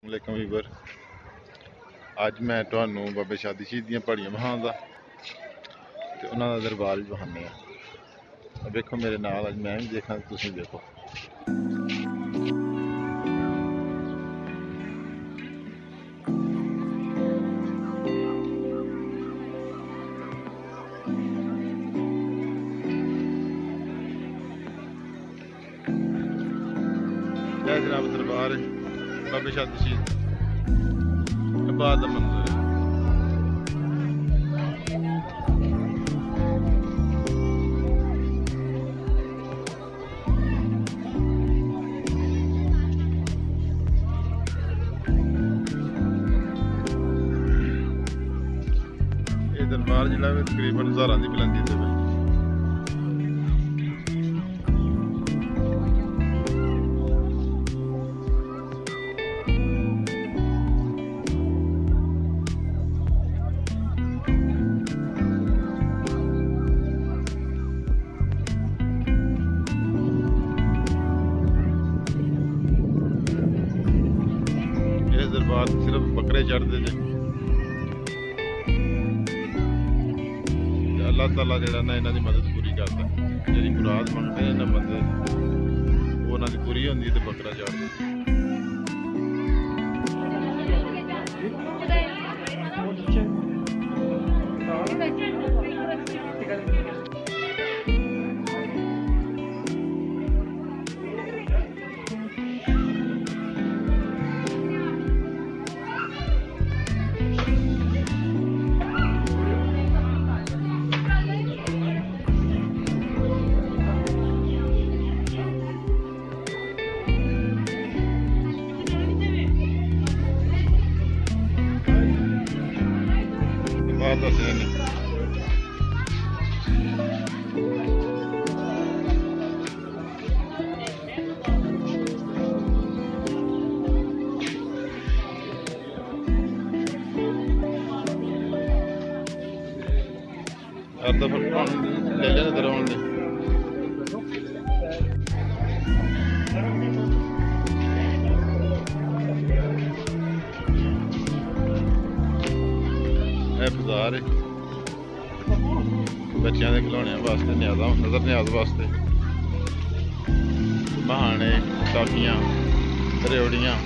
वालेकुम वीवर, अज मैं तुहानू बाबे शादी शहीद दी पहाड़ियां विखाऊंगा ते उन्हां दा दरबार भी विखाने आ। देखो मेरे नाल, अज मैं भी देखा तुसीं देखो। यह जनाब दरबार है बाबे शादी शहीद, बाहर दा मंदिर है। ये दरबार जिहड़ा तकरीबन 1000 की बुलंदी ते दरबार सिर्फ बकरे चढ़ते थे। अल्लाह ताला जिहड़ा ना इन्हां दी मदद पूरी करता, जी मुराद मंगते हैं इन्हां बंदे वो उन्हां दी पूरी होंदी ते बकरा चढ़दे। बाहर दा सीन है। अर्धा फिर ले लेने दरवान दे। बाजार है बच्चों के खिलौने वास्ते, नज़र न्याज वास्ते बहाने, टाफियां, रेवड़ियां।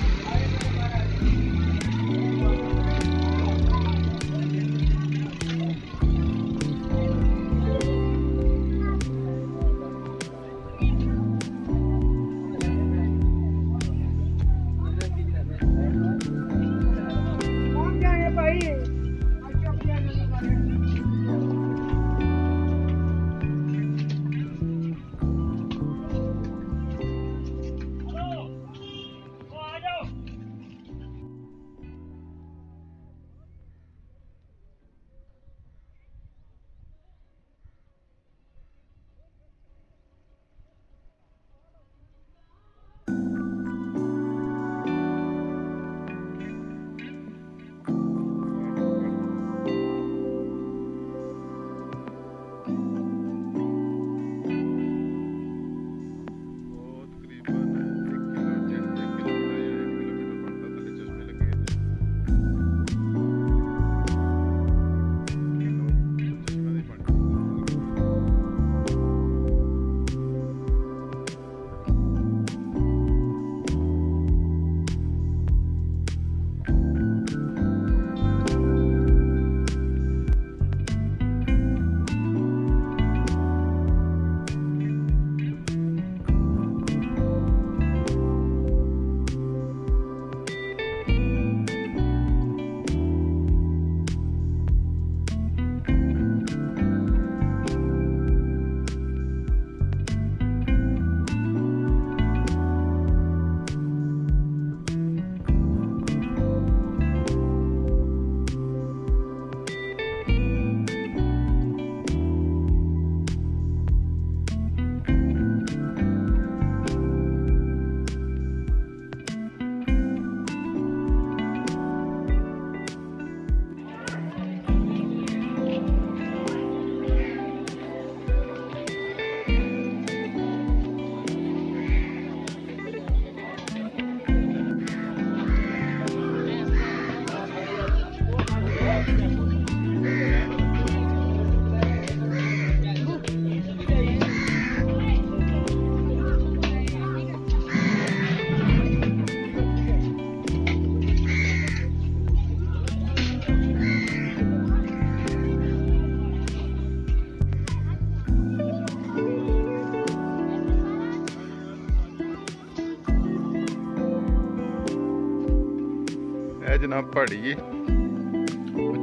ਇਹ ਜਨਾਬ ਪਹਾੜੀ ਏ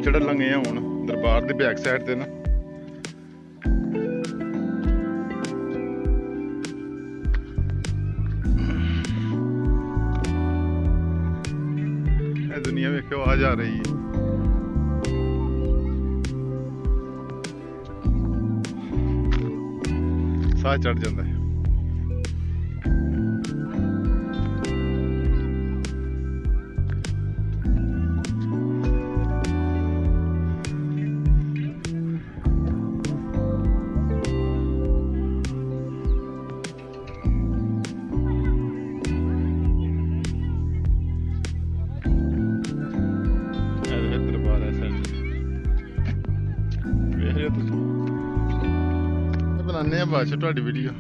ਚੜ੍ਹਨ ਲੱਗੇ ਆ ਹੁਣ ਦਰਬਾਰ ਦੀ ਬੈਕ ਸਾਈਡ ਤੇ ਨਾ। ਇਹ ਦੁਨੀਆ ਵੇਖਿਓ ਆ ਜਾ ਰਹੀ ਹੈ। ਸਾਹ ਚੜ ਜਾਂਦਾ ਹੈ। बनाने हैं बाद ਤੁਹਾਡੀ ਵੀਡੀਓ।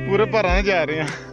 पूरे भारा जा रहे हैं।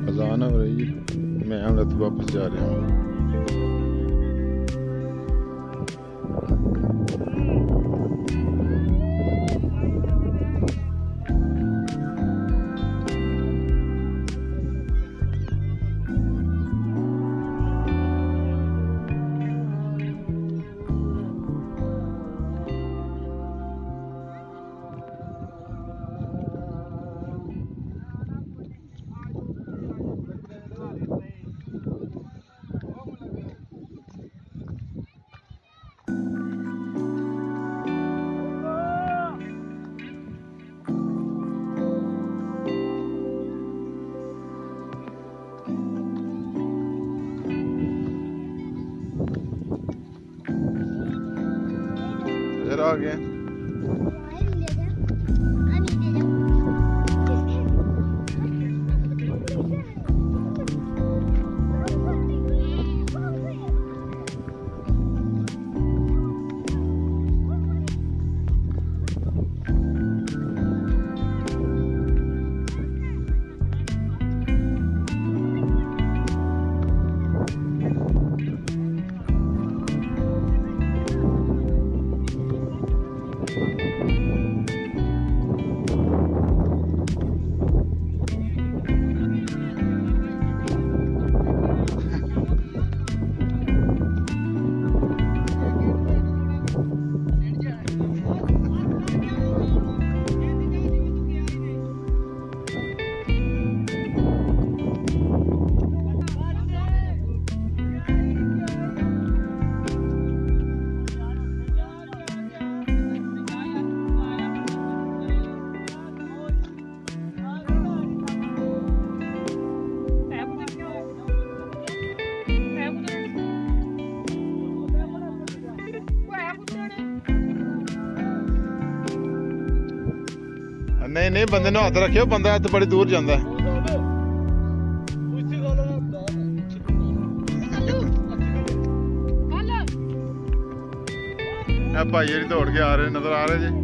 अजान हो रही है, मैं अमृत वापस जा रहा हूँ। आ गए नहीं नहीं बंदे ने हाथ रखियो बंदा हथ बड़ी दूर जाता है भाई जी दौड़ के आ रहे नजर आ रहे जी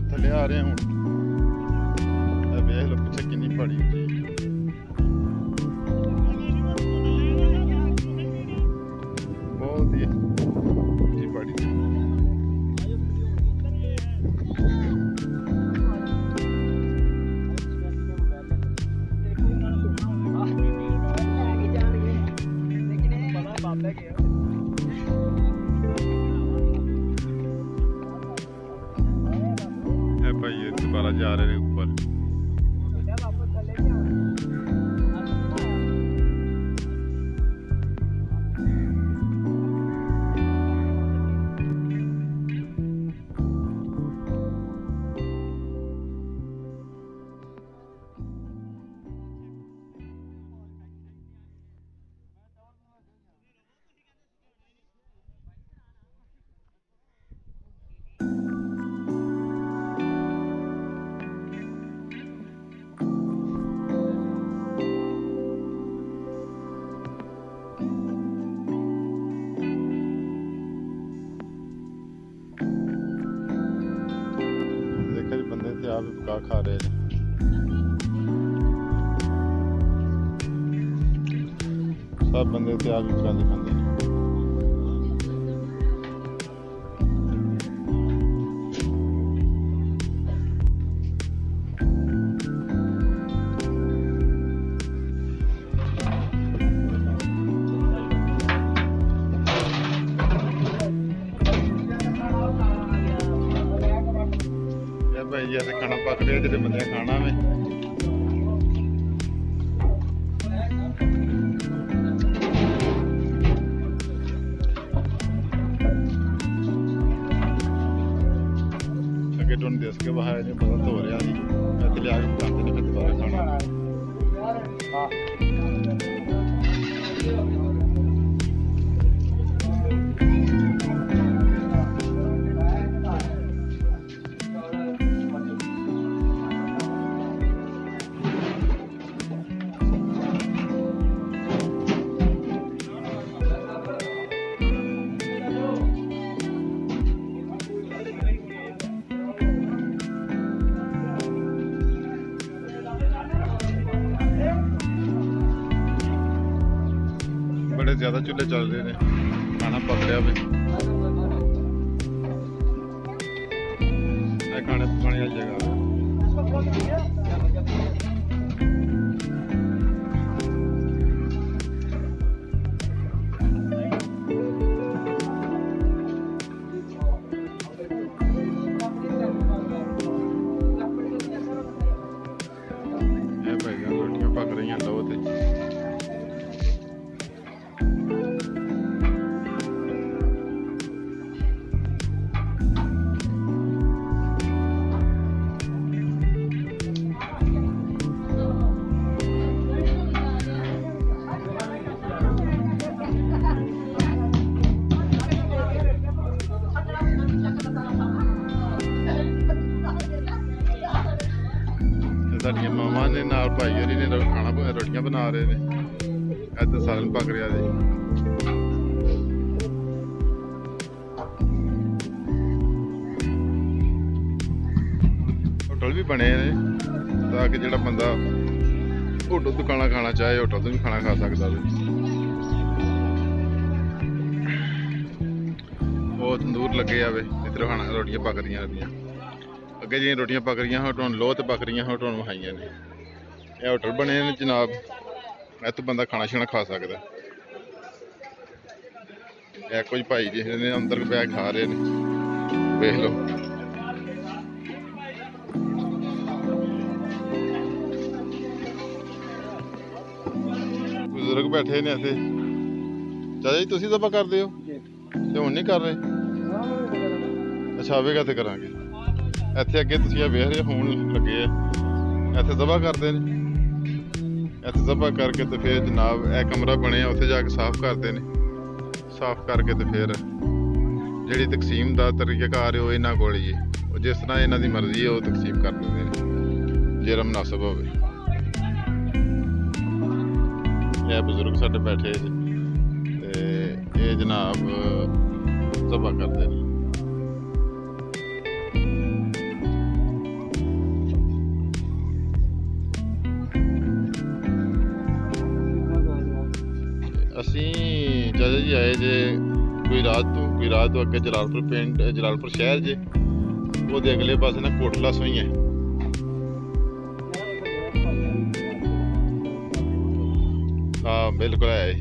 थले आ रहे हैं हूँ पीछे कितनी पड़ी बहुत ही ऊंची पड़ी भाई ये दोबारा जा रहे हैं ऊपर आप पका खा रहे हैं सब बंदे थे आप पकाते खाते हैं भाई जैसे खाना पक रहा है जो बंदे खाना में अगे टोन दस के बाहर नहीं पता तो हो रहा जी मैं आगे पकाते नहीं फिर दोबारा खाना बड़े ज्यादा चूल्हे चल रहे हैं खाना पक रहा है खाने पकाने वाली जगह भाई रोटियां पक रही हैं लो ते साडियां मावां ने नाल भाई होरी ने खाना रोटियां बना रहे ने इधर सालन पक रहा जी होटल भी बने ने ताकि जिहड़ा बंदा होटल तो खाना चाहे होटल तो भी खाना खा सकता है वो तंदूर लगे आवे इधर खाना रोटियां पक रही हैं अगे जी रोटियां पक रही होटल लो तो पक रही होटल विखाई ने यह होटल बने ने जनाब इतों बंदा खाना शाना खा सकता है कुछ भाई जिस अंदर बैग खा रहे हैं देख लो ਬੈਠੇ ਨੇ ਇੱਥੇ। ਚਾਚਾ ਜੀ ਤੁਸੀਂ ਦਬਾ ਕਰਦੇ ਹੋ ਤੇ ਹੁਣ ਨਹੀਂ ਕਰ ਰਹੇ? ਅੱਛਾ ਆਵੇਗਾ ਤੇ ਕਰਾਂਗੇ। ਇੱਥੇ ਅੱਗੇ ਤੁਸੀਂ ਆ ਵੇਖ ਰਹੇ ਹੁਣ ਲੱਗੇ ਆ, ਇੱਥੇ ਦਬਾ ਕਰਦੇ ਨੇ। ਇੱਥੇ ਦਬਾ ਕਰਕੇ ਤੇ ਫਿਰ ਜਨਾਬ ਇਹ ਕਮਰਾ ਬਣਿਆ, ਉੱਥੇ ਜਾ ਕੇ ਸਾਫ਼ ਕਰਦੇ ਨੇ। ਸਾਫ਼ ਕਰਕੇ ਤੇ ਫਿਰ ਜਿਹੜੀ ਤਕਸੀਮ ਦਾ ਤਰੀਕਾਕਾਰ ਹੈ ਉਹ ਇਹਨਾਂ ਕੋਲ ਹੀ ਹੈ। ਉਹ ਜਿਸ ਤਰ੍ਹਾਂ ਇਹਨਾਂ ਦੀ ਮਰਜ਼ੀ ਹੈ ਉਹ ਤਕਸੀਮ ਕਰ ਦਿੰਦੇ ਨੇ ਜਿਹੜਾ ਮੁਨਾਸਬ ਹੋਵੇ। ਇਹ ਬਜ਼ੁਰਗ ਸਾਡੇ ਬੈਠੇ ਤੇ ਇਹ ਜਨਾਬ ਜ਼ਬਾ ਕਰਦੇ ਨੇ। ਅਸੀਂ ਚਾਚਾ ਜੀ ਆਏ ਜੇ ਗੁਜਰਾਤ ਤੋਂ ਅੱਗੇ ਜਲਾਲਪੁਰ ਪਿੰਡ, ਜਲਾਲਪੁਰ ਸ਼ਹਿਰ ਜੇ ਉਹਦੇ ਅਗਲੇ ਪਾਸੇ ਨਾ ਕੋਟਲਾ ਸੋਈ ਹੈ। ਹਾਂ ਬਿਲਕੁਲ ਹੈ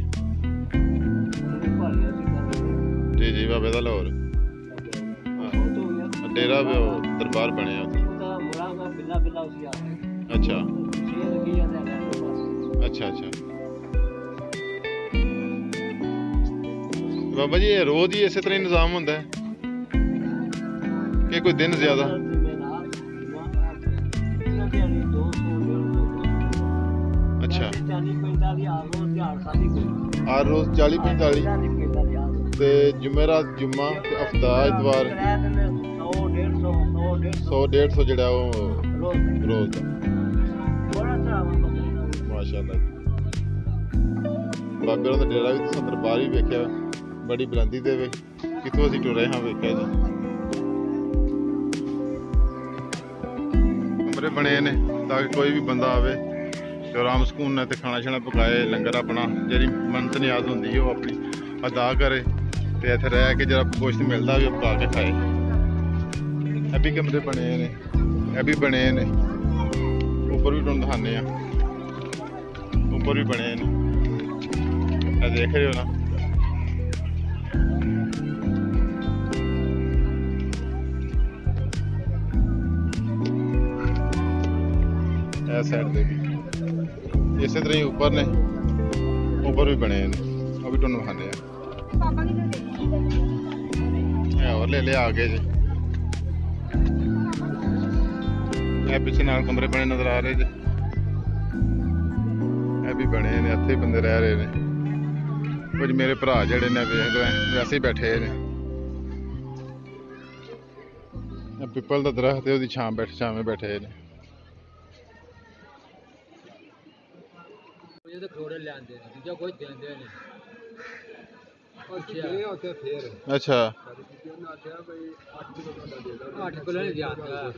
ਜੀ ਜੀ ਬਾਬੇ ਦਾ ਲਾਹੌਰ ਡੇਰਾ ਵੀ ਉਹ ਦਰਬਾਰ ਬਣਿਆ ਉੱਥੇ। ਅੱਛਾ ਅੱਛਾ ਅੱਛਾ ਬਾਬਾ ਜੀ, ਇਹ ਰੋਜ਼ ਹੀ ਇਸੇ ਤਰ੍ਹਾਂ ਹੀ ਨਿਜ਼ਾਮ ਹੁੰਦਾ ਹੈ ਕਿ ਕੋਈ ਦਿਨ ਜ਼ਿਆਦਾ? ਅੱਛਾ ਹਰ ਰੋਜ਼ 40-45 ਤੇ ਜੁਮੇਰਾਤ ਜੁਮਾ ਤੇ ਹਫਤਾ ਇਤਵਾਰ 100-150 ਜਿਹੜਾ ਉਹ ਰੋਜ਼ ਦਾ। ਮਾਸ਼ਾਅੱਲਾ ਬਾਬੇ ਉਹਨਾਂ ਦਾ ਡੇਰਾ ਵੀ ਤੁਸੀਂ ਅੰਦਰ ਬਾਹਰ ਹੀ ਵੇਖਿਆ, ਬੜੀ ਬੁਲੰਦੀ ਤੇ ਵੇ, ਕਿੱਥੋਂ ਅਸੀਂ ਟੁਰੇ ਹਾਂ ਵੇਖਿਆ ਜੀ। ਕਮਰੇ ਬਣੇ ਨੇ ਤਾਂ ਕਿ ਕੋਈ ਵੀ ਬੰਦਾ ਆਵੇ ਤੇ ਆਰਾਮ ਸਕੂਨ ਨਾਲ ਤੇ ਖਾਣਾ ਛਾਣਾ ਪਕਾਏ, ਲੰਗਰ ਆਪਣਾ ਜਿਹੜੀ ਮੰਨਤ ਨਿਆਜ਼ ਹੁੰਦੀ ਹੈ ਉਹ ਆਪਣੀ ਅਦਾ ਕਰੇ ਤੇ ਇੱਥੇ ਰਹਿ ਕੇ ਜਿਹੜਾ ਗੋਸ਼ਤ ਮਿਲਦਾ ਵੀ ਉਹ ਪਕਾ ਕੇ ਖਾਏ। ਇਹ ਵੀ ਕਮਰੇ ਬਣੇ ਨੇ, ਇਹ ਵੀ ਬਣੇ ਨੇ, ਉੱਪਰ ਵੀ ਤੁਹਾਨੂੰ ਦਿਖਾਉਂਦੇ ਆ, ਉੱਪਰ ਵੀ ਬਣੇ ਨੇ, ਇਹ ਦੇਖ ਰਹੇ ਹੋ ਨਾ। ਇਹ ਸਾਈਡ ਦੇ ਵੀ ਇਸੇ ਤਰ੍ਹਾਂ ਹੀ ਉੱਪਰ ਨੇ, ਉੱਪਰ ਵੀ ਬਣੇ ਨੇ, ਉਹ ਵੀ ਤੁਹਾਨੂੰ ਦਿਖਾਉਂਦੇ ਆ। ਇਹ ਹੋਰ ਲੈ ਲਿਆ ਆਗੇ ਜੀ, ਇਹ ਪਿੱਛੇ ਨਾਲ ਕਮਰੇ ਬਣੇ ਨਜ਼ਰ ਆ ਰਹੇ ਜੀ, ਇਹ ਵੀ ਬਣੇ ਨੇ, ਇੱਥੇ ਹੀ ਬੰਦੇ ਰਹਿ ਰਹੇ ਨੇ। ਕੁਝ ਮੇਰੇ ਭਰਾ ਜਿਹੜੇ ਨੇ ਵੇਖ ਲਓ ਵੈਸੇ ਹੀ ਬੈਠੇ ਨੇ। ਇਹ ਪਿੱਪਲ ਦਾ ਦਰਖਤ ਹੈ, ਉਹਦੀ ਛਾਵੇਂ ਬੈਠੇ ਨੇ। ਖਰੋੜੇ ਲਿਆਂਦੇ ਨੇ, ਦੂਜਾ ਕੋਈ ਦਿੰਦੇ ਨੇ। ਅੱਛਾ 8 ਕਿਲੋ ਨਹੀਂ ਦਿਆਂਦਾ,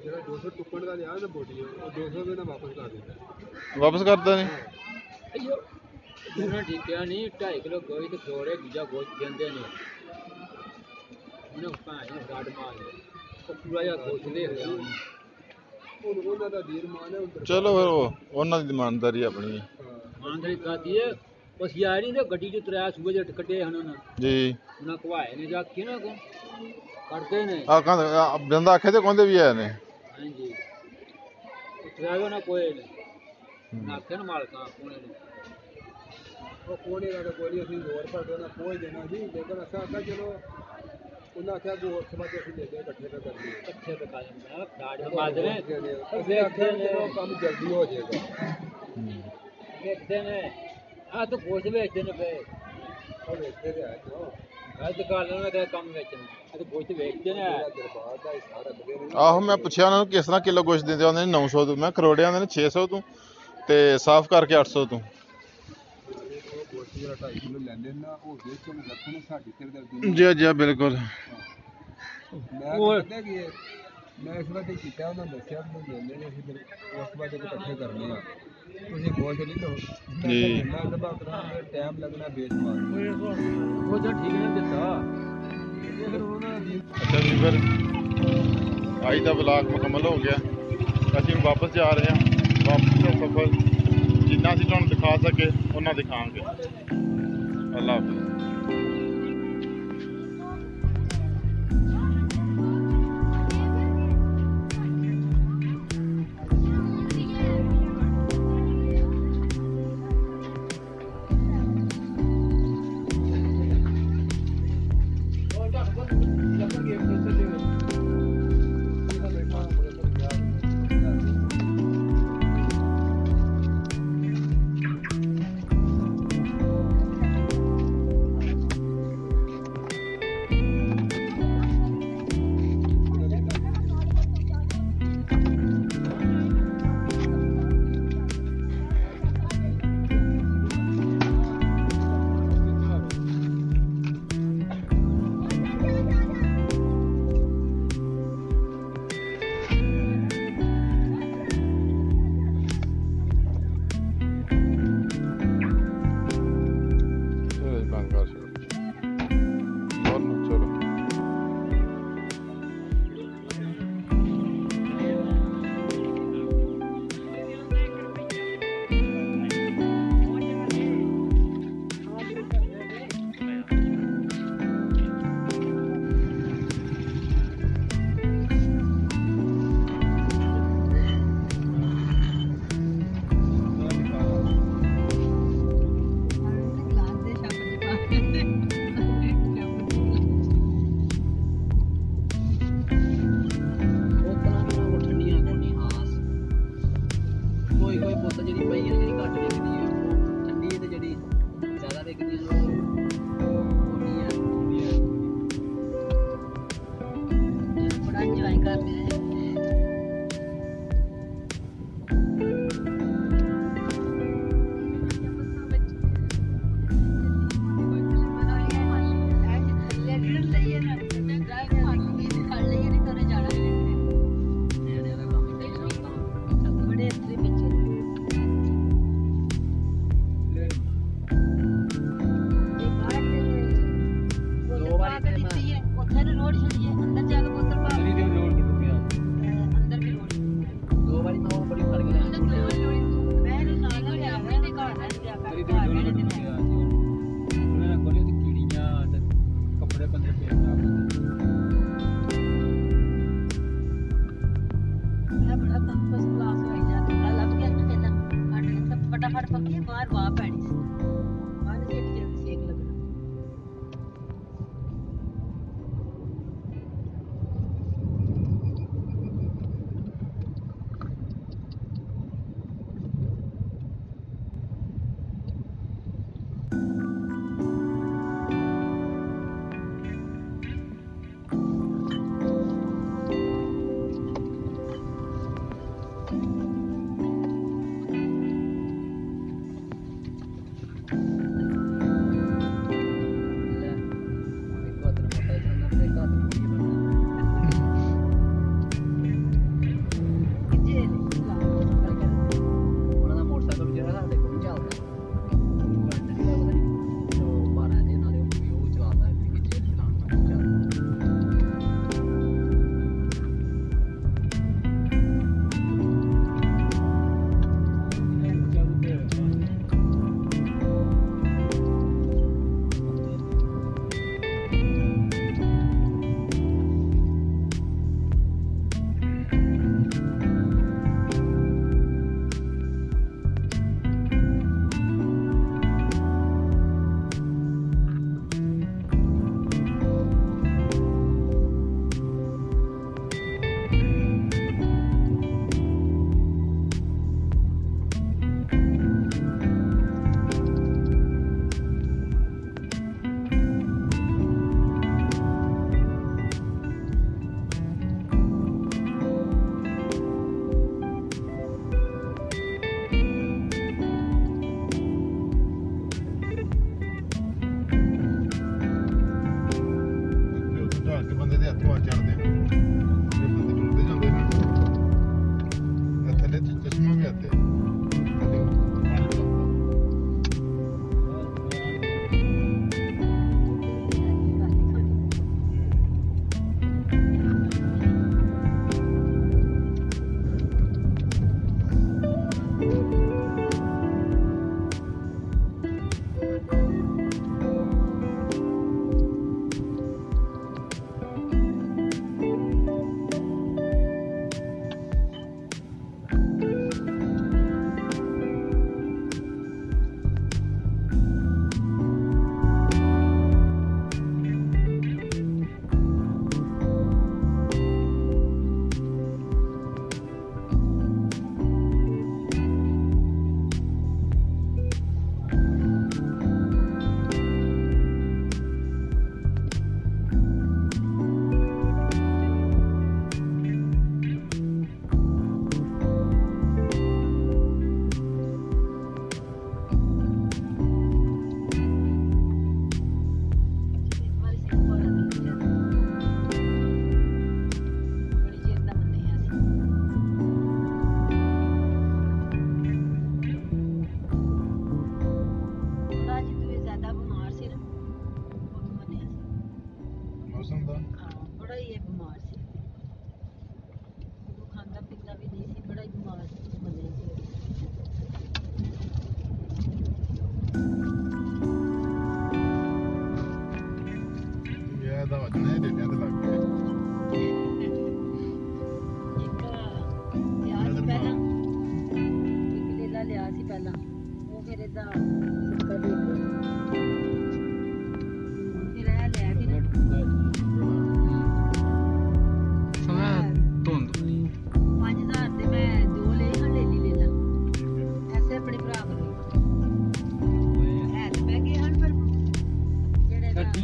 ਜਿਹੜਾ 200 ਟੁੱਕਣ ਦਾ ਲਿਆ ਨਾ ਬੋਟੀ, ਉਹ 200 ਰੁਪਏ ਨਾਲ ਵਾਪਸ ਕਰ ਦਿੰਦਾ। ਵਾਪਸ ਕਰਦਾ ਨੇ? ਉਹਨਾਂ ਠੀਕਿਆ ਨਹੀਂ, 2.5 ਕਿਲੋ ਗੋਈ ਤੇ ਖਰੋੜੇ ਦੂਜਾ ਗੋਸ਼ਤ ਦਿੰਦੇ ਨੇ। ਉਹਨੇ ਭਾਈ ਗਾਡ ਮਾਰ ਉਹ ਪੂਰਾ ਜਿਹਾ ਗੋਸ਼ਤ ਲੈ ਗਿਆ। ਉਹਨਾਂ ਦਾ ਦੀਰ ਮਾਨ ਹੈ। ਚਲੋ ਫਿਰ ਉਹ ਉਹਨਾਂ ਦੀ ਇਮਾਨਦਾਰੀ ਆਪਣੀ ਹੈ। ਇਮਾਨਦਾਰੀ ਕਾਦੀ ਹੈ? ਬਸ ਯਾਰ ਨਹੀਂ ਗੱਡੀ ਚ ਤਰਿਆ ਸੂਬੇ ਦੇ ਕੱਢੇ ਹਨ ਉਹਨਾਂ ਜੀ, ਉਹਨਾਂ ਕਵਾਏ ਨੇ ਜਾ ਕੇ ਨਾ ਕੋ ਕਰਦੇ ਨੇ। ਆ ਬੰਦਾ ਆਖੇ ਤੇ ਕਹਿੰਦੇ ਵੀ ਆਏ ਨੇ। ਹਾਂਜੀ ਤਰਿਆ ਨਾ ਕੋਈ ਨੇ ਨਾਖੇ ਨਾ ਮਾਲਕਾਂ ਕੋਨੇ ਨੇ ਉਹ ਕੋਨੇ ਦਾ ਕੋਈ ਅਸੀਂ ਹੋਰ ਪਰ ਦੇਣਾ ਪਹੁੰਚ ਦੇਣਾ ਜੀ, ਲੇਕਿਨ ਅਸਾਂ ਆਖਿਆ ਚਲੋ ਉਹਨਾਂ ਆਖਿਆ ਕਿ ਹੋਰ ਸਮਾਜ ਅਸੀਂ ਲੈ ਕੇ ਇਕੱਠੇ ਤਾਂ ਕਰਨੀ ਹੈ, ਇਕੱਠੇ ਤੇ ਕਾਇਮ ਦਾੜ ਮਾਜਰੇ ਅਸੀਂ ਆਖਿਆ ਚਲੋ ਕੰਮ ਜਲਦੀ ਹੋ ਜਾਏਗਾ। ਵੇਖਦੇ ਨੇ ਆ ਤਾਂ ਗੋਸ਼ਤ ਵੇਚਦੇ ਨੇ ਫੇ ਉਹ ਵੇਖਦੇ ਤੇ ਆਏ ਜੋ ਅੱਜ ਕੱਲ੍ਹ ਉਹਨਾਂ ਦਾ ਕੰਮ ਵੇਚਣਾ, ਆ ਤਾਂ ਗੋਸ਼ਤ ਵੇਚਦੇ ਨੇ। ਦਰਬਾਰ ਦਾ ਇਸ਼ਾਰਾ ਲੱਗੇ ਨੇ। ਆਹੋ ਮੈਂ ਪੁੱਛਿਆ ਉਹਨਾਂ ਨੂੰ ਕਿਸ ਤਰ੍ਹਾਂ ਕਿਲੋ ਗੋਸ਼ਤ ਦਿੰਦੇ? ਉਹਨੇ 900 ਤੋਂ, ਮੈਂ ਕਰੋੜੇ ਆਉਂਦੇ ਨੇ 600 ਤੋਂ ਤੇ ਸਾਫ਼ ਕਰਕੇ 800 ਤੋਂ। ਜਿਹੜਾ 2.5 ਕਿਲੋ ਲੈਂਦੇ ਨਾ ਉਹ ਵੇਚਣ ਰੱਖਣ ਸਾਡੀ ਸਿਰਦਰਦੀ। ਜੀ ਜੀ ਬਿਲਕੁਲ। ਮੈਂ ਪਤਾ ਕੀ ਹੈ, ਮੈਂ ਇਸ ਵਾਰ ਕੀਤਾ, ਉਹਨਾਂ ਦੱਸਿਆ ਵੀ ਲੈਂਦੇ ਨੇ ਅਸੀਂ ਫਿਰ ਉਸ ਵਾਰ ਜਦੋਂ ਇਕੱਠੇ ਕਰਨੇ ਆ ਤੁਸੀਂ ਗੋਸ਼ਤ ਲੈ ਲਓ ਜੀ, ਮੈਂ ਦਬਾ ਕਰਾਂਗਾ ਟਾਈਮ ਲੱਗਣਾ ਬੇਸ਼ੁਮਾਰ। ਉਹ ਤਾਂ ਠੀਕ ਨਹੀਂ ਦਿੱਤਾ ਇਹ ਫਿਰ ਉਹਨਾਂ ਦੀ। ਅੱਛਾ ਜੀ, ਫਿਰ ਅੱਜ ਦਾ ਵਲੌਗ ਮੁਕੰਮਲ ਹੋ ਗਿਆ, ਅਸੀਂ ਵਾਪਸ ਜਾ ਰਹੇ ਹਾਂ। ਵਾਪਸ ਦਾ ਸਫ਼ਰ ਜਿੰਨਾ ਅਸੀਂ ਤੁਹਾਨੂੰ ਦਿਖਾ ਸਕੇ ਉਹਨਾਂ ਦਿਖਾਵਾਂਗੇ। ਅੱਲਾ ਹਾਫਿਜ਼।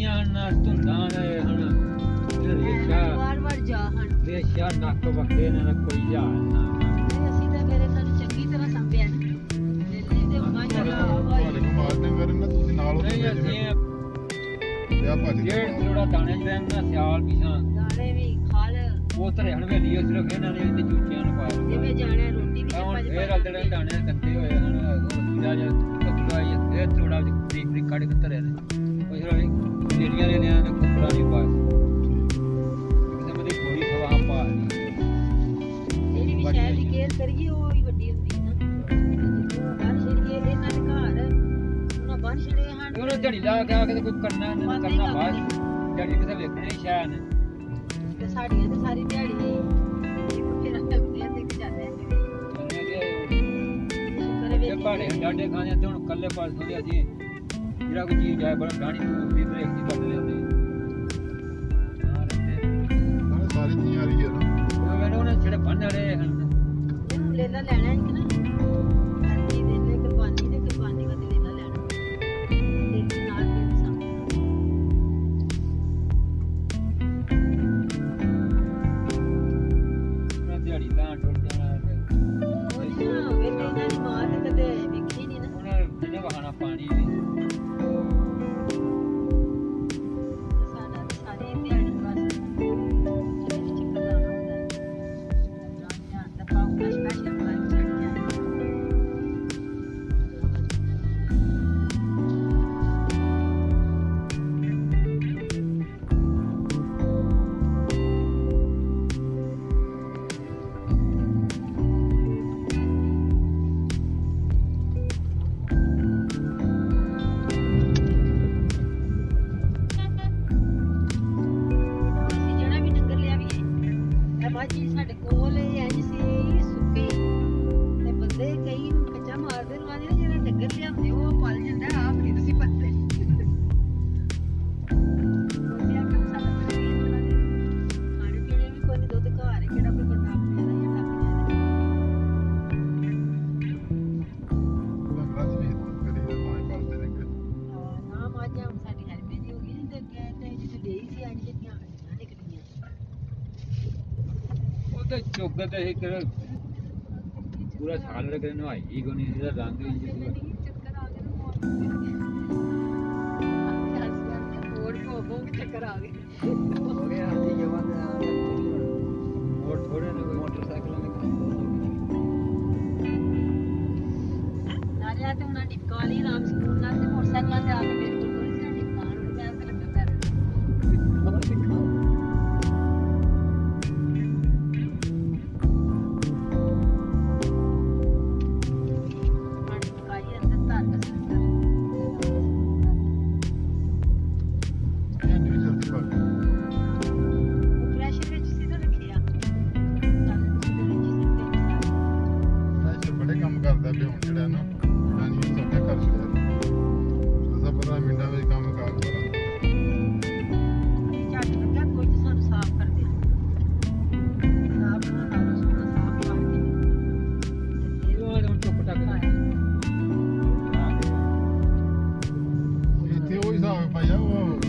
ਗਰਮੀਆਂ ਹਨ ਧੁੰਦਾਂ ਨੇ ਹਨ ਰੇਸ਼ਾ ਵਾਰ ਜਾ ਹਨ ਰੇਸ਼ਾ ਨੱਕ ਵੱਖੇ ਨਾ ਕੋਈ ਹਾਲ ਨਾ ਅਸੀਂ ਤਾਂ ਫਿਰ ਇਹਨਾਂ ਨੂੰ ਚੰਗੀ ਤਰ੍ਹਾਂ ਸੰਭਿਆ ਦਿੱਲੀ ਦੇ ਮਾਝਾ ਤੁਹਾਡੇ ਕੋਲ ਮਾਰਨੇ ਮੇਰੇ ਨਾਲ ਤੁਸੀਂ ਨਾਲ ਹੋ ਨਹੀਂ ਅਸੀਂ ਆ ਭਾਜੀ ਡੇਢ ਥੋੜਾ ਦਾਣੇ ਦੇਣ ਨਾ ਸਿਆਲ ਪਿਛਾਂ ਦਾਣੇ ਵੀ ਖਾਲ ਉਹ ਧਰੇ ਹਨ ਵੇਲੀ ਉਸ ਰਖੇ ਇਹਨਾਂ ਨੇ ਤੇ ਚੂਚਿਆਂ ਨੂੰ ਪਾਇਆ ਜਿਵੇਂ ਜਾਣਾ ਰੋਟੀ ਵੀ ਹੁਣ ਫੇਰ ਅਲੜੇ ਦਾਣੇ ਕੱਟੇ ਹੋਏ ਹਨ ਉਹ ਜਿਹਾ ਟੁਕੜਾ ਜਿਹਾ ਫੇਰ ਥੋੜਾ ਬਰੀਕ ਬਰੀਕ ਕੱਢ ਕੇ ਧਰੇ ਨੇ ਕੁਝ ਰੋਣੀ ਜਿਹੜੀਆਂ ਨੇ ਨੇ ਕੁੱਪੜਾ ਨਹੀਂ ਪਾਇਆ ਕਿਸੇ ਮਦੀ ਥੋੜੀ ਸਵਾਹ ਪਾ ਲਈ ਜਿਹੜੀ ਵੀ ਸ਼ਹਿਰ ਦੀ ਕੇਅਰ ਕਰੀਏ ਉਹ ਹੀ ਵੱਡੀ ਹੁੰਦੀ ਹੈ ਨਾ ਬੰਨ ਛੜੀਏ ਇਹਨਾਂ ਦੇ ਘਰ ਉਹਨਾਂ ਬੰਨ ਛੜੇ ਹਨ ਉਹਨੂੰ ਝੜੀ ਲਾ ਕੇ ਆ ਕੇ ਕੋਈ ਕਰਨਾ ਨਹੀਂ ਕਰਨਾ ਬਾਅਦ ਝੜੀ ਕਿਤੇ ਵੇਖਣੀ ਸ਼ਾਇਦ ਨੇ ਤੇ ਸਾਡੀਆਂ ਤੇ ਸਾਰੀ ਦਿਹਾੜੀ ਇੱਕ ਫਿਰ ਆਪਣੇ ਤੇ ਜਾਂਦੇ ਜੇ ਭਾੜੇ ਡਾਡੇ ਖਾਣੇ ਤੇ ਹੁਣ ਕੱਲੇ ਪਾਸ ਹੁੰਦੇ ਅਸੀਂ ਜਿਹੜਾ ਕੋਈ ਚੀਜ਼ ਹੈ ਬੜਾ ਗਾਣੀ ਤੂੰ ਵੀ ਬ੍ਰੇਕ ਦੀ ਕੱਢ ਲੈਂਦੇ ਸਾਰੀ ਦੁਨੀਆ ਆ ਰਹੀ ਹੈ ਨਾ ਉਹ ਮੈਨੂੰ ਉਹਨੇ ਜਿਹੜੇ ਬੰਨ ਰਹੇ ਹਨ ਇਹਨੂੰ ਲੈਣਾ ਲੈਣਾ ਹੈ ਕਿ ਨਾ ਹਰਜੀ ਦੇ ਲੈ ਕੁਰਬਾਨੀ ਦੇ ਕੁਰਬਾਨੀ ਦਾ ਲੈਣਾ ਲੈਣਾ ਦਿਲ ਦੇ ਨਾਲ ਦਿਲ ਸਾਹਮਣੇ ਉਹਨਾਂ ਦਿਹਾੜੀ ਤਾਂ ਟੁੱਟ ਜਾਣਾ ਉਹ ਨੀ ਨਾ ਵੇਲੇ ਇਹਨਾਂ ਦੀ ਮਾਂ ਤੇ ਕਦੇ ਵੇਖੀ ਨਹੀਂ ਨਾ ਉਹਨਾਂ ਨੇ ਵਹਾਣਾ ਪਾਣੀ ਵੀ ਸਾਡਾ ਤਾਂ ਸਾਰੇ ਦਿਹਾੜੀ ਬਸ ਜਿਹਦੇ ਵਿੱਚ ਕੱਲਾ ਹੁੰਦਾ ਹੈ ਜਾਂ ਤਾਂ ਪਾਉਣਾ ਸਪੈਸ਼ਲ ਬਣਾ ਕੇ ਛੱਡ ਕੇ ਅਸੀਂ ਜਿਹੜਾ ਵੀ ਡੰਗਰ ਲਿਆਵੀਏ ਇਹ ਬਾਜੀ ਸਾਡੇ ਕੋਲ ਇੰਜ ਸੀ ਸੁੱਕੀ ਤੇ ਬੰਦੇ ਕਈ ਨੂੰ ਕੱਚਾ ਮਾਰਦੇ ਨੂੰ ਆਂਦੇ ਜਿਹੜਾ ਡੰਗਰ ਲਿਆਉਂਦੇ ਉਹ ਪਲ ਜਾਂਦਾ ਆਪ ਨਹੀਂ ਤੁਸੀਂ ਪੱਤੇ ਅਸੀਂ ਆਖਿਆ ਸਾਡਾ ਤਾਂ ਕੀ ਇਤਨਾ ਦੇ ਖਾਣੇ ਪੀਣੇ ਵੀ ਕੋਈ ਨੀ, ਦੁੱਧ ਘਰ ਹੈ ਕਿਹੜਾ ਕੋਈ ਬੰਦਾ ਆਪਣੇ ਦਾ ਜਾਂ ਲੰਗਰਾਂ ਦੀ ਵੀ ਕਰੀ ਤਾਂ ਹੀ ਪਾਲਦੇ ਨੇ ਨਾ ਮਾਝਾ ਹੁਣ ਸਾਡੀ ਹਰਮੇ ਦੀ ਹੋ ਗਈ ਨਹੀਂ ਤੇ ਅੱਗੇ ਤੇ ਜਿੱਥੇ ਡੇਈ ਸੀ ਅੱਜ ਜਿਹੜੀਆਂ ਨਿਕਲੀਆਂ ਉਹ ਤੇ ਚੁੱਕ ਤੇ ਇੱਕ ਪੂਰਾ ਸਾਲ ਰਗੜ ਨਵਾਈ ਹੀ ਕੋਨੀ ਇਹਦਾ ਰੰਗ ਹੀ ਚੱਕਰ ਆ ਗਏ ਮੋੜ ਕੋ ਚੱਕਰ ਆ ਗਏ ਹੋ ਗਿਆ ਹੱਥੀ ਜਵਾਨ ਹੋਰ ਥੋੜੇ ਨੇ ਮੋਟਰਸਾਈਕਲਾਂ ਦੇ ਨਾਲੇ ਆ ਤੇ ਉਹਨਾਂ ਟਿਪਕਾ ਵਾਲੀ ਰਾਮ ਸਕੂਲ ਨਾਲ ਤੇ ਮੋਟਰਸਾਈਕਲਾਂ ਤੇ ਆ ਕੇ ਮੇਰੇ ਕੋਲ ਕੋਈ ਸੀ ਟਿਪਕਾਣ ਨੂੰ ਮੈਂ ਤੇ ਲੱਗਾ ਕਰ ਪਾਣੀ ਟਿਕਾਈ ਅੰਦਰ ਧਰ ਕੇ ਸੰਦਰ ਇਹ ਨਹੀਂ ਜਲਦੀ ਪੱਕ ਉਹ ਪ੍ਰੈਸ਼ਰ ਵਿੱਚ ਸੀ ਤਾਂ ਰੱਖਿਆ ਚੱਲ ਜਿਹਦੇ ਵਿੱਚ ਸਿੱਧੇ ਐਸੇ ਬੜੇ ਕੰਮ ਕਰਦਾ ਪਿਆ ਹੁਣ ਜਿਹੜਾ ਨਾ ਨਾਨੀ ਨੂੰ ਸਭ ਕਰ ਛੱਡਿਆ ਸਭ ਪਤਾ ਮਿੰਟਾਂ ਵਿੱਚ ਕੰਮ ਕਾਰ ਕਰਾਂ ਝੱਟ ਲੱਗਾ ਕੋਈ ਤੇ ਸਾਨੂੰ ਸਾਫ਼ ਕਰ ਦੇ ਸਾਫ਼ ਨਾਲ ਸੋਨਾ ਸਾਫ਼ ਕਰਕੇ ਤੇ ਫਿਰ ਉਹ ਚੁੱਪ ਟੱਕ ਇੱਥੇ ਉਹ ਹਿਸਾਬ ਹੈ ਭਾਈਆ ਉਹ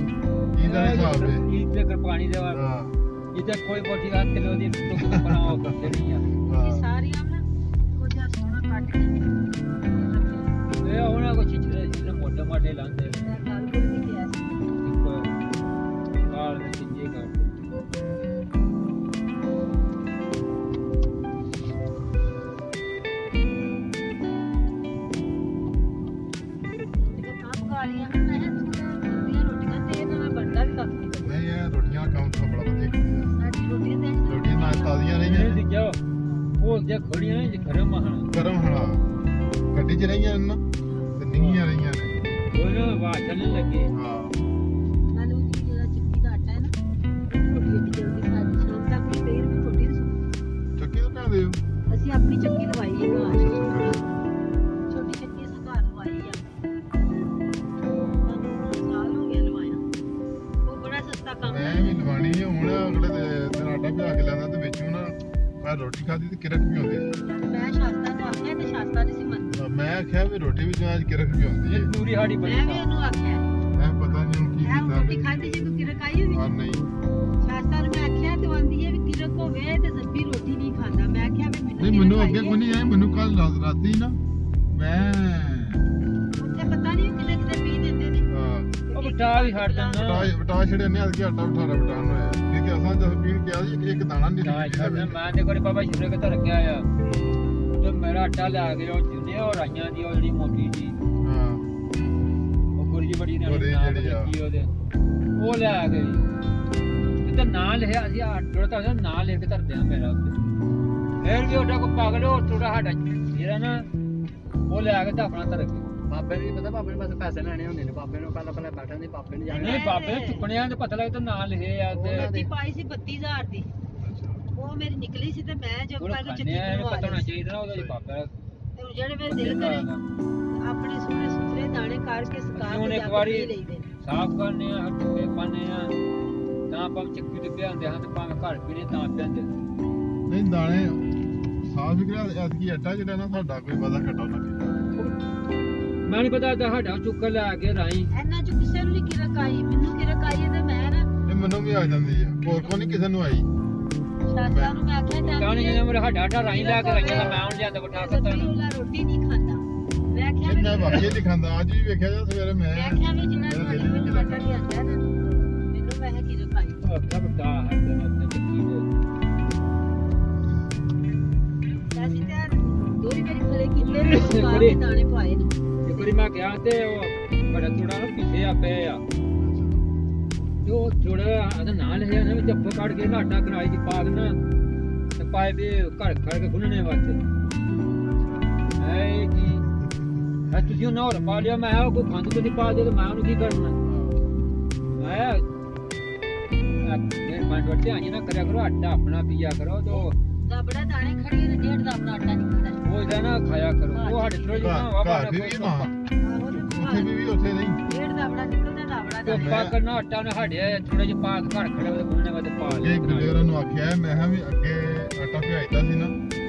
ਇਹਦਾ ਹਿਸਾਬ ਹੈ ਇਹ ਪਾਣੀ ਦੇ ਵਾਰ ਹਾਂ ਜਿੱਥੇ ਕੋਈ ਬੋਟੀ ਹੱਥ ਤੇ ਉਹਦੀ ਟੁੱਕ ਬਣਾਓ ਕਰਦੇ ਨਹੀਂ ਆ ਇਹ ਹਾਂ ਸਾਰੀਆਂ ਨਾ ਕੁਝ ਸੋਨਾ ਕੱਟ ਕੇ ਰੱਖਿਆ ਇਹ ਉਹਨਾਂ ਕੋ ਚਿੱਚਰੇ ਜਿਹਨੇ ਮੋਟੇ ਮਾਟੇ ਲਾਂਦੇ ਮੈਂ ਗੱਲ ਗੁਰ ਵੀ ਕਿਹਾ ਸੀ ਇੱਕ ਕਾਲ ਦੇ ਚਿੱਜੇ ਕਰਦੇ ਰੋਟੀਆਂ ਕੰਮ ਕਾਲੀਆਂ ਹਨ ਮੈਂ ਦੀਆਂ ਰੋਟੀਆਂ ਤੇ ਇਹਨਾਂ ਨਾਲ ਬਣਦਾ ਵੀ ਕੱਖ ਨਹੀਂ ਨਹੀਂ ਇਹ ਰੋਟੀਆਂ ਕੰਮ ਤਾਂ ਬੜਾ ਵਧੀਆ ਕੀਤੀਆਂ ਸਾਡੀ ਰੋਟੀਆਂ ਤੇ ਰੋਟੀਆਂ ਨਾਲ ਤਾਜ਼ੀਆਂ ਇਹ ਰਹੀਆਂ ਦੀ ਜਾਓ ਉਹ ਜੇ ਖੜੀਆਂ ਨੇ ਜੇ ਗਰਮ ਹਨ ਗਰਮ ਹਣਾ ਗੱਡੀ 'ਚ ਰਹੀਆਂ ਨੇ ਨਾ ਤੇ ਨਿੱਘੀਆਂ ਰਹੀਆਂ ਨੇ ਉਹਨਾਂ ਵਾਸ਼ਾ ਨਹੀਂ ਲੱਗੇ ਹਾਂ ਨਾਲੇ ਉਹ ਜਿਹੜਾ ਚਿੱਟੀ ਦਾ ਆਟਾ ਹੈ ਨਾ ਰੋਟੀ ਏਡੀ ਜਲਦੀ ਸਾਡੀ ਸ਼ਾਮ ਤੱਕ ਵੀ ਪਈ ਰਹੀ ਰੋਟੀ ਨਹੀਂ ਸੁੱਕੀ ਚੱਕੀ ਤੋਂ ਕਹਿੰਦੇ ਹੋ ਅਸੀਂ ਆਪਣੀ ਚੱਕੀ ਲਵਾਈ ਹੈ ਘਰ ਛੋਟੀ ਚੱਕੀ ਅਸੀਂ ਘਰ ਲਵਾਈ ਆ ਸਾਨੂੰ ਸਾਲ ਹੋ ਗਿਆ ਲਵਾਇਆ ਉਹ ਬੜਾ ਸਸਤਾ ਕੰਮ ਮੈਂ ਹੈ ਵੀ ਲਵਾਣੀ ਹੈ ਹੁਣ ਅਗਲੇ ਦਿਨ ਆਟਾ ਪਿਆ ਕੇ ਲੈਂਦਾ ਤੇ ਵਿੱਚੋਂ ਨਾ ਮੈਂ ਰੋਟੀ ਖਾਧੀ ਤੇ ਕਿਰਕ ਵੀ ਹੁੰਦੀ ਮੈਂ ਸ਼ਾਸਤਾ ਨੂੰ ਆਖਿਆ ਤੇ ਸ਼ਾਸਤਾ ਨੇ ਸੀ ਮੰਨੀ ਹੈ ਮੈਂ ਆਖਿਆ ਵੀ ਰੋਟੀ ਵਿੱਚ ਅੱਜ ਕਿਰਕ ਵੀ ਹੁੰਦੀ ਹੈ ਪੂਰੀ ਸਾਡੀ ਬਣੀ ਮੈਂ ਵੀ ਉਹਨੂੰ ਆਖਿਆ ਮੈਂ ਪਤਾ ਨਹੀਂ ਹੁਣ ਕੀ ਮੈਂ ਕੀਤਾ ਰੋਟੀ ਖਾਈ ਨਹੀਂ ਮੈਨੂੰ ਅੱਗੇ ਕੋਈ ਨਹੀਂ ਆਇਆ ਮੈਨੂੰ ਕੱਲ ਰਾਤੀ ਨਾ ਮੈਂ ਉੱਥੇ ਪਤਾ ਨਹੀਂ ਕਿਤੇ ਕਿਤੇ ਪੀ ਦਿੰਦੇ ਨੇ ਹਾਂ ਉਹ ਬਟਾ ਵੀ ਛੱਡ ਦਿੰਦਾ ਬਟਾ ਛੜੇ ਨੇ ਅੱਜ ਆਟਾ ਬਟਾਰਾ ਬਟਾਨ ਹੋਇਆ ਠੀਕ ਹੈ ਅਸਾਂ ਜਦ ਪੀਣ ਗਿਆ ਸੀ ਇੱਕ ਦਾਣਾ ਨਹੀਂ ਨਾ ਨਿਕਲਿਆ ਛੱਡ ਮੈਂ ਤੇ ਕੋਲੇ ਬਾਬਾ ਸ਼ੁਰੂ ਕੇ ਧਰ ਗਿਆ ਆ ਤੇ ਮੇਰਾ ਆਟਾ ਲਿਆ ਕੇ ਉਹ ਜਿੰਨੇ ਉਹ ਰਾਈਆਂ ਦੀ ਉਹ ਜਿਹੜੀ ਮੋਟੀ ਜੀ ਹਾਂ ਉਹ ਗੁਰਜੀ ਬੜੀ ਨੇ ਗੁਰਜੀ ਨਾਮ ਜਿਹੜੀ ਆ। ਲਿਖੀ ਉਹਦੇ ਉਹ ਲਿਆ ਕੇ ਤੇ ਨਾਂ ਲਿਖਿਆ ਅਸੀਂ ਆਟਾ ਤਾਂ ਨਾਂ ਲਿਖ ਕੇ ਧਰਦੇ ਆ ਮੇਰਾ ਉੱਤੇ ਫਿਰ ਵੀ ਉਹਦਾ ਕੋ ਪਾਗਲ ਉਹ ਥੋੜਾ ਸਾਡਾ ਜਿਹੜਾ ਨਾ ਉਹ ਲਿਆ ਕੇ ਤਾਂ ਆਪਣਾ ਧਰ ਕੇ ਬਾਬੇ ਨੂੰ ਪਤਾ ਬਾਬੇ ਨੇ ਬਸ ਪੈਸੇ ਲੈਣੇ ਹੁੰਦੇ ਨੇ ਬਾਬੇ ਨੂੰ ਪਹਿਲਾਂ ਬੈਠਣ ਦੇ ਬਾਬੇ ਨੇ ਨਹੀਂ ਬਾਬੇ ਨੇ ਚੁੱਕਣਿਆਂ ਦੇ ਪਤਾ ਲੱਗਦਾ ਨਾਂ ਲਿਖੇ ਆ ਤੇ ਦੀ ਪਾਈ ਸੀ 32000 ਦੀ ਉਹ ਮੇਰੀ ਨਿਕਲੀ ਸੀ ਤੇ ਮੈਂ ਜਦ ਉਹ ਪਹਿਲਾਂ ਚੱਕੀ ਖਾਣੇ ਇਹਨੂੰ ਬਣਵਾ ਪਤਾ ਹੋਣਾ ਲਈ ਚਾਹੀਦਾ ਨਾ ਉਹਦਾ ਜੀ ਬਾਬਾ ਤੇ ਹੁਣ ਜਿਹੜੇ ਮੇਰੇ ਦਿਲ ਕਰੇ ਆਪਣੇ ਸੋਹਣੇ ਸੁਥਰੇ ਦਾਣੇ ਕਰਕੇ ਸੁਕਾ ਹੁਣ ਕੇ ਇੱਕ ਜਾ ਵਾਰੀ ਕੇ ਲਈਦੇ ਨੇ ਸਾਫ਼ ਕਰਨੇ ਆ ਹੱਟੇ ਪਾਣੇ ਆ ਤਾਂ ਆਪਾਂ ਚੱਕੀ ਤੇ ਪਿਆਉਂਦੇ ਹਾਂ ਤੇ ਭਾਵੇਂ ਘਰ ਪੀਣੇ ਤਾਂ ਪਿਆਉਂਦੇ ਨਹੀਂ ਦਾਣੇ ਸਾਫ ਵਿਗੜਿਆ ਐਤਕੀ ਆਟਾ ਜਿਹੜਾ ਨਾ ਸਾਡਾ ਕੋਈ ਵਾਦਾ ਘਟਾ ਨਾ ਕੀਤਾ ਮੈਂ ਨਹੀਂ ਪਤਾ ਤੁਹਾਡਾ ਚੁੱਕ ਲੈ ਕੇ ਰਾਈ ਇਹਨਾਂ ਚ ਕਿਸੇ ਨੂੰ ਨਹੀਂ ਕਿਰਕ ਆਈ ਮੈਨੂੰ ਕਿਰਕ ਆਈ ਹੈ ਤੇ ਮੈਂ ਨਾ ਇਹ ਮੈਨੂੰ ਵੀ ਆ ਜਾਂਦੀ ਆ ਹੋਰ ਕੋ ਨਹੀਂ ਕਿਸੇ ਨੂੰ ਆਈ ਸ਼ਾਸਤਰਾ ਨੂੰ ਮੈਂ ਆਖਿਆ ਤਾਂ ਨਹੀਂ ਜਿਵੇਂ ਮੇਰੇ ਸਾਡਾ ਆਟਾ ਰਾਈ ਲੈ ਕੇ ਰਾਈਆਂ ਦਾ ਮੈਂ ਹੁਣ ਜਾਂਦਾ ਬਿਠਾ ਕੇ ਤਾਂ ਵਾਲਾ ਰੋਟੀ ਨਹੀਂ ਖਾਂਦਾ ਮੈਂ ਆਖਿਆ ਇਹ ਮੈਂ ਵਾਕਈ ਨਹੀਂ ਖਾਂਦਾ ਅੱਜ ਵੀ ਵੇਖਿਆ ਜਾਂ ਸਵੇਰੇ ਮੈਂ ਮੈਂ ਆਖਿਆ ਵੀ ਜਿੰਨਾ ਮੇਰਾ ਦਿਲ ਤੁਹਾਨੂੰ ਨਹੀਂ ਮੈਨੂੰ ਕੀਤਾ। ਆਟਾ ਲਿਆਂਦਾ ਨਾ ਮੈਨੂੰ ਮੈਂ ਕਿਰਕ ਆਈ ਅੱਖਾਂ ਬਟਾ ਹੈ ਤੇ ਉੱਤੇ ਚੱਕੀ ਦੇ ਅਸੀਂ ਤਾਂ ਦੋਰੀ ਮੇਰੀ ਖਲੇ ਕੀਤੇ ਨੇ ਸੁਕਾ ਕੇ ਦਾਣੇ ਪਾਏ ਨੇ ਇੱਕ ਵਾਰੀ ਮੈਂ ਗਿਆ ਤੇ ਉਹ ਬੜਾ ਥੋੜਾ ਨਾ ਪਿੱਛੇ ਆ ਪਏ ਆ ਜੋ ਥੋੜਾ ਇਹਦਾ ਨਾਂ ਲਿਖਿਆ ਨਾ ਵਿੱਚ ਅੱਪੋ ਕੱਢ ਕੇ ਨਾ ਆਟਾ ਕਰਾਈ ਦੀ ਪਾ ਦੇਣਾ ਤੇ ਪਾਏ ਵੀ ਘਰ ਖੜ ਕੇ ਗੁੰਨਣੇ ਵਾਸਤੇ ਐ ਕੀ ਹੈ ਤੁਸੀਂ ਉਹ ਹੋਰ ਪਾ ਲਿਆ ਮੈਂ ਉਹ ਕੋਈ ਖੰਡ ਤੇ ਨਹੀਂ ਪਾ ਦੇ ਤੇ ਮੈਂ ਉਹਨੂੰ ਕੀ ਕਰਨਾ ਮੈਂ ਇਹ ਮੰਡ ਵਟੇ ਆਣੀ ਨਾ ਕਰਿਆ ਕਰੋ ਆਟਾ ਆਪਣਾ ਪੀਆ ਕਰੋ ਤੋ ਬੜਾ ਦਾਣੇ ਖੜੀ ਨੇ ਡੇਢ ਦਾ ਆਪਣਾ ਆਟਾ ਨਿਕਲਦਾ ਉਹ ਇਹਦਾ ਨਾ ਖਾਇਆ ਕਰੋ ਉਹ ਸਾਡੇ ਥੋੜਾ ਜਿਹਾ ਨਾ ਘਰ ਵੀ ਨਾ ਉੱਥੇ ਵੀ ਉੱਥੇ ਨਹੀਂ ਡੇਢ ਦਾ ਬੜਾ ਨਿਕਲਦਾ ਦਾ ਬੜਾ ਤੇ ਪਾ ਕਰਨਾ ਆਟਾ ਨਾ ਸਾਡੇ ਥੋੜਾ ਜਿਹਾ ਪਾ ਕੇ ਘਰ ਖੜੇ ਹੋਏ ਗੁੰਨਣੇ ਵਾਸਤੇ ਪਾ ਇਹ ਲਿਆ ਗਲੇਰਾਂ ਨੂੰ ਆਖਿਆ ਮੈਂ ਕਿਹਾ ਵੀ ਅੱਗੇ ਆਟਾ ਭਿਆਈਦਾ ਸੀ ਨਾ ਤੇ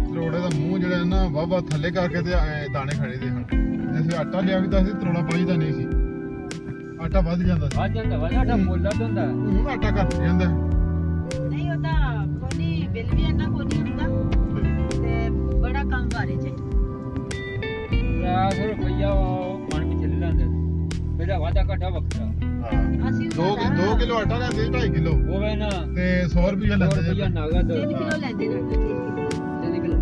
ਤਰੋੜੇ ਦਾ ਮੂੰਹ ਜਿਹੜਾ ਨਾ ਵਾਵਾ ਥੱਲੇ ਕਰਕੇ ਤੇ ਦਾਣੇ ਖੜੇ ਦੇ ਹਨ ਜੇ ਆਟਾ ਲਿਆ ਵੀ ਤਾਂ ਸੀ ਤਰੋੜਾ ਪਾਈਦਾ ਨਹੀਂ ਸੀ ਆਟਾ ਵੱਧ ਜਾਂਦਾ ਸੀ ਆ ਜਾਂਦਾ ਵਾ ਆਟਾ ਮੁੱਲਾ ਤੋਂ ਹੁੰਦਾ ਹੁਣ ਆਟਾ ਘੱਟ ਜਾਂਦਾ ਨਹੀਂ ਉਹਦਾ ਕੋਈ ਬਿੱਲ ਵੀ ਇੰਨਾ ਕੋਈ ਨਹੀਂ ਹੁੰਦਾ ਤੇ ਬੜਾ ਕੰਮ ਬਾਰੇ ਚ 1000 ਰੁਪਇਆ ਉਹ ਮਨ ਵਿੱਚ ਲੈ ਲੈਂਦੇ ਮੇਰਾ ਵਾਦਾ ਘਟਾ ਵੱਖਰਾ ਹਾਂ ਅਸੀਂ 2 ਕਿਲੋ ਆਟਾ ਲੈਂਦੇ 2.5 ਕਿਲੋ ਹੋਵੇ ਨਾ ਤੇ 100 ਰੁਪਏ ਲੈਂਦੇ ਰੁਪਇਆ ਜੇ ਨਗਦ 3 ਕਿਲੋ ਲੈਂਦੇ ਨੇ 3 ਕਿਲੋ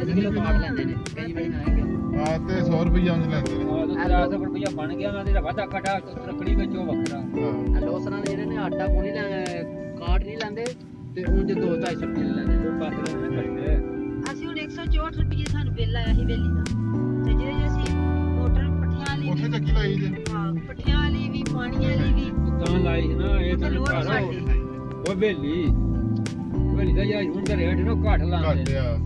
3 ਕਿਲੋ ਪਾਕ ਲੈਂਦੇ ਨੇ ਕਈ ਵਾਰੀ ਨਾ ਹੈਗੇ ਹਾਂ ਤੇ 100 ਰੁਪਏ ਉਹਨੇ ਲੈਂਦੇ ਨੇ 1000 ਰੁਪਇਆ ਬਣ ਗਿਆ ਉਹਨਾਂ ਦੇ ਵਾਦਾ ਘਟਾ ਰੱਖੜੀ ਵਿੱਚ ਉਹ ਵੱਖਰਾ ਹਾਂ ਲੋਸਰਾਂ ਦੇ ਜਿਹੜੇ ਨੇ ਆਟਾ ਕੋਣੀ ਲੈ ਕਾਟ ਨਹੀਂ ਲੈਂਦੇ ਤੇ ਉਂਝ 2-250 ਰੁਪਏ ਲੈ ਲੈਂਦੇ ਉਹ ਪਾਸ ਰਹਿਣਾ ਕਰਦੇ ਅਸੀਂ ਹੁਣ 164 ਰੁਪਏ ਸਾਨੂੰ ਬਿੱਲ ਆਇਆ ਸੀ ਵੇਲੀ ਦਾ ਤੇ ਜਿਹੜੇ ਅਸੀਂ ਮੋਟਰ ਪੱਠਿਆਂ ਵਾਲੀ ਉੱਥੇ ਵੀ ਚੱਕੀ ਲਾਈ ਜੇ ਹਾਂ ਪੱਠਿਆਂ ਵਾਲੀ ਵੀ ਪਾਣੀਆਂ ਵਾਲੀ ਵੀ ਦੁਕਾਨ ਲਾਈ ਸੀ ਨਾ ਇਹ ਤਾਂ ਲੋੜ ਘਰ ਸਾਡੀ ਉਹ ਬੇਲੀ ਦਾ ਯਾਰ ਹੁਣ ਦਾ ਰੇਟ ਨਾ ਘੱਟ ਘੱਟ ਲਾਉਂਦੇ ਆ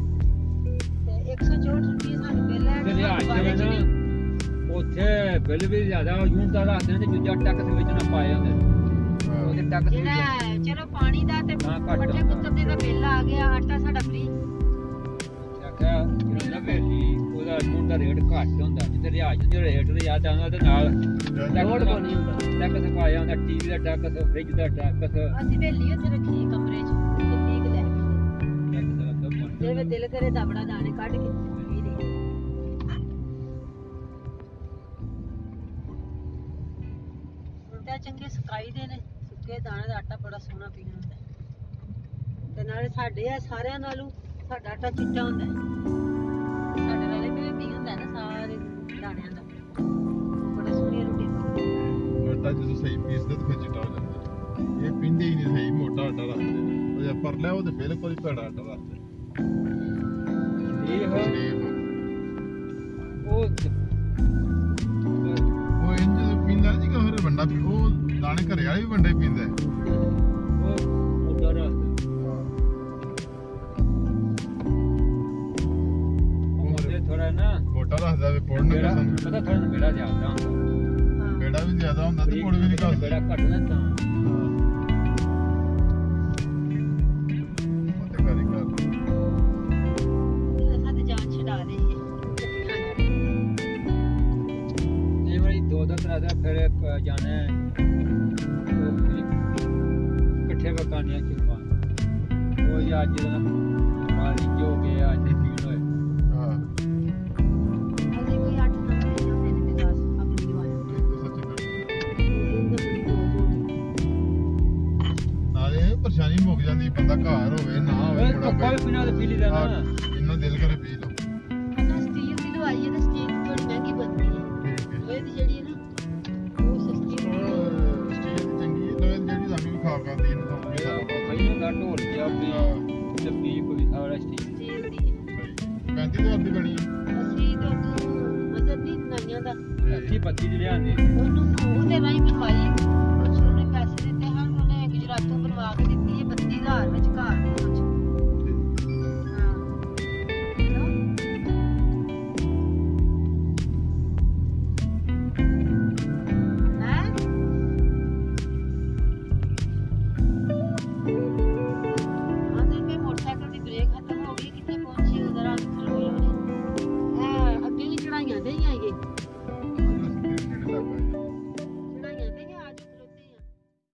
ਤੇ 164 ਰੁਪਏ ਸਾਨੂੰ ਬਿੱਲ ਆਇਆ ਤੇ ਤੇ ਲਿਆ ਸਾਨੂੰ ਬਾਰੇ ਚ ਨਹੀਂ ਨਾ ਉੱਥੇ ਬਿੱਲ ਵੀ ਜ਼ਿਆਦਾ ਯੂਨ ਦਾ ਰੱਖਦੇ ਨੇ ਦੂਜਾ ਟੈਕਸ ਵਿੱਚ ਨਾ ਪਾਏ ਹੁੰਦੇ ਹਾਂ। ਉਹਦੇ ਟੈਕਸ ਵਿੱਚ ਜਿਹੜਾ ਚਲੋ ਪਾਣੀ ਦਾ ਤੇ ਹਾਂ, ਘੱਟ ਪੱਠੇ ਹੁੰਦਾ। ਕੁੱਤਰ ਦਾ ਬਿੱਲ ਆ ਗਿਆ ਆਟਾ ਸਾਡਾ ਫ੍ਰੀ ਆਖਿਆ ਜਿਹੜਾ ਬੇਲੀ ਉਹਦਾ ਯੂਨ ਦਾ ਰੇਟ ਘੱਟ ਹੁੰਦਾ ਜਿੱਥੇ ਰਿਆਜ ਦੇ ਰੇਟ ਤੇ ਜ਼ਿਆਦਾ ਆਉਂਦਾ ਉਹਦੇ ਨਾਲ ਲੋਡ ਕੋਈ ਨਹੀਂ ਹੁੰਦਾ ਟੈਕਸ ਪਾਇਆ ਹੁੰਦਾ ਟੀਵੀ ਦਾ ਟੈਕਸ ਫ੍ਰਿਜ ਦਾ ਟੈਕਸ ਅਸੀਂ ਵੇਲੀ ਉੱਥੇ ਰੱਖੀ ਕਮਰੇ 'ਚ ਕਿੰਨੀ ਕੁ ਲੈ ਗਏ ਟੈਕਸ ਦਾ ਸਭ ਬਣ ਜਿਵੇਂ ਦਿਲ ਕਰੇ ਦਬੜਾ ਦਾਣੇ ਕੱਢ ਕੇ ਪੀ ਲਈ ਹੁਣ ਤਾਂ ਚੰਗੇ ਸੁਕਾਈ ਦੇ ਨੇ ਸੁੱਕੇ ਦਾਣੇ ਦਾ ਆਟਾ ਬੜਾ ਸੋਹਣਾ ਪੀਣ ਹੁੰਦਾ ਹੈ। ਤੇ ਨਾਲੇ ਸਾਡੇ ਆ ਸਾਰਿਆਂ ਨਾਲੋਂ ਸਾਡਾ ਆਟਾ ਚਿੱਟਾ ਹੁੰਦਾ ਹੈ। ਸਾਡੇ ਨਾਲੇ ਵੀ ਪੀ ਹੁੰਦਾ ਨਾ ਸਾਰੇ ਦਾਣਿਆਂ ਦਾ ਬੜਾ ਸੋਹਣੀ ਰੋਟੀ ਬਣਦੀ ਆਟਾ ਜਦੋਂ ਸਹੀ ਪੀਸਦੇ ਤਾਂ ਫਿਰ ਚਿੱਟਾ ਹੋ ਜਾਂਦਾ ਇਹ ਪੀਂਦੇ ਹੀ ਨਹੀਂ ਸਹੀ ਮੋਟਾ ਆਟਾ ਰੱਖਦੇ ਉਹ ਜੇ ਪਰ ਲੈ ਉਹ ਤੇ ਬਿਲਕੁਲ ਹੀ ਭੈੜਾ ਆਟਾ ਰੱਖਦੇ ਇਹ ਸ਼ਰੀਫ ਉਹ ਉਹ ਇੰਜ ਪੀਂਦਾ ਜੀ ਹੋਰ ਵੰਡਾ ਉਹ ਦਾਣੇ ਘਰੇ ਵਾਲੇ ਵੀ ਵੰਡੇ ਪੀਂਦਾ ਉਧਰ ਉਹਦੇ ਥੋੜਾ ਨਾ ਮੋਟਾ ਰੱਖਦਾ ਵੀ ਪੁੜਨ ਮੇਰਾ ਪਸੰਦ ਪਤਾ ਥੋੜਾ ਮੇਰਾ ਜ਼ਿਆਦਾ ਹੁੰਦਾ ਹਾਂ ਬੇੜਾ ਵੀ ਜ਼ਿਆਦਾ ਹੁੰਦਾ ਤੇ ਪੁੜ ਵੀ ਨਹੀਂ ਘੱਟ ਮੇਰਾ ਘੱਟ ਨਾ ਤਾਂ ਉਹ ਤੇ ਘਰੇ ਘਰ ਸਾਡੇ ਜਾਨ ਛਡਾ ਰਹੀ ਹੈ ਇਹ ਵਾਰੀ ਦੋ ਤਰ੍ਹਾਂ ਦਾ ਫਿਰ ਜਾਣਾ ਇਕੱਠੇ ਵਕਾਨੀਆਂ ਚਿੰਪਾ ਉਹ ਅੱਜ ਦਾ ਨਹੀਂ ਜੋ ਗਿਆ ਅੱਜ ਫੀਲ ਹੋਏ ਹਾਂ ਅਸੀਂ ਕੋਈ 8 ਨੰਬਰ ਦੇ ਹੁੰਦੇ ਨੇ ਵਿਕਾਸ ਆਪਣੀ ਜਵਾਨੀ ਇਹ ਤਾਂ ਸੱਚ ਗੱਲ ਹੈ। ਦੇ ਨਾਲੇ ਪਰੇਸ਼ਾਨੀ ਮੁੱਕ ਜਾਂਦੀ ਬੰਦਾ ਘਰ ਹੋਵੇ ਨਾ ਹੋਵੇ ਓਏ ਮੁੰਡਾ ਕੱਪਾ ਵੀ ਪੀਣਾ ਤੇ ਪੀ ਲਈ ਦਾ ਨਾ ਇੰਨਾ ਦਿਲ ਕਰੇ ਪੀ ਲਓ ਨਾ ਸਟੀਲ ਦੀ ਦਵਾਈ ਹੈ ਤੇ ਸਟੀਲ ਥੋੜੀ ਮਹਿੰਗੀ ਬਣਦੀ ਹੈ ਲੋਹੇ ਦੀ ਜਿਹੜੀ ਹੈ ਨਾ ਉਹ ਸਸਤੀ ਹੁੰਦੀ ਹੈ ਸਟੀਲ ਦੀ ਚੰਗੀ ਲੋਹੇ ਦੀ ਜਿਹੜੀ ਸਾਨੂੰ ਵੀ ਖਾ ਕਰਦੀ ਇਹਨੂੰ ਤਾਂ ਵੀ ਸਾਰਾ ਬਾਤ ਪਹਿਲਾਂ ਦਾ ਢੋਲ ਗਿਆ ਆਪਣੀ ਜੱਫੀ ਕੋਈ ਸਾਰਾ ਸਟੀਲ ਸਟੀਲ ਦੀ 35,000 ਦੀ ਬਣੀ ਅਸੀਂ ਤਾਂ ਮਜ਼ਰ ਨਹੀਂ ਨਾਈਆਂ ਦਾ ਅੱਖੀ ਪੱਤੀ ਚ ਲਿਆਂਦੇ ਉਹਨੂੰ ਉਹਦੇ